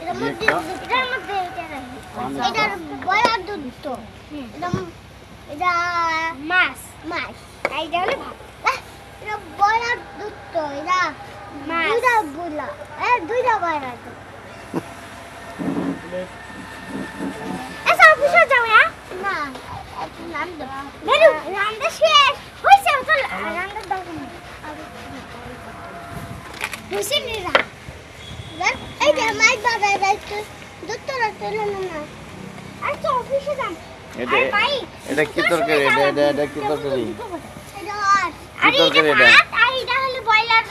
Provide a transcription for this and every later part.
এটা মধ্যে এটার মধ্যে এটার বড় দুধ তো এটা মাছ এইটা হলো ভাত এটা বড় দুধ তো এটা মাছ দুইটা বুলা দুইটা বড় দুধ এসব কিছু যাও না রান্দা মেরু রান্দা শেষ হইছে চল রান্দা দাও হইছে নিরা এই যে মাই বাবা যাইতো দত্তরা চলে না আর তো অফিসে যান এটা কি তরকারি এটা কি তরকারি আরে এটা হলো বয়লার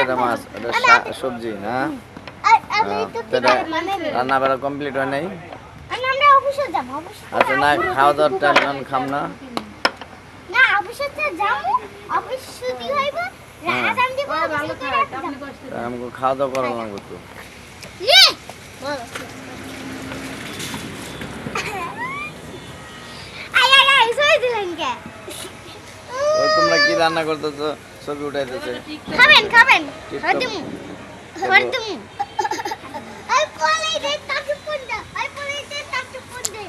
এটা মাছ এটা সবজি না রান্না বাড়া কমপ্লিট হয় নাই আমরা অফিসে যাব আচ্ছা না খাওয়া দাওয়ার টাইম খাম না না অফিসে যাব অফিস ছুটি হইব রাত আমি আমাকে খাওয়া দাওয়া করা লাগবে তো তোমরা কি রান্না করতেছো ছবি উঠাইতেছে খাবেন হরদম আই পলাই দে তাকে পড়া আই পলাই দে তাকে পড়ে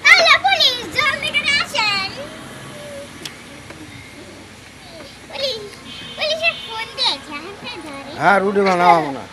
আলা পুলিশ জলদি করে আসেন পুলিশের ফোন দিয়েছে হাতে ধরে হ্যাঁ রুটি বানাও না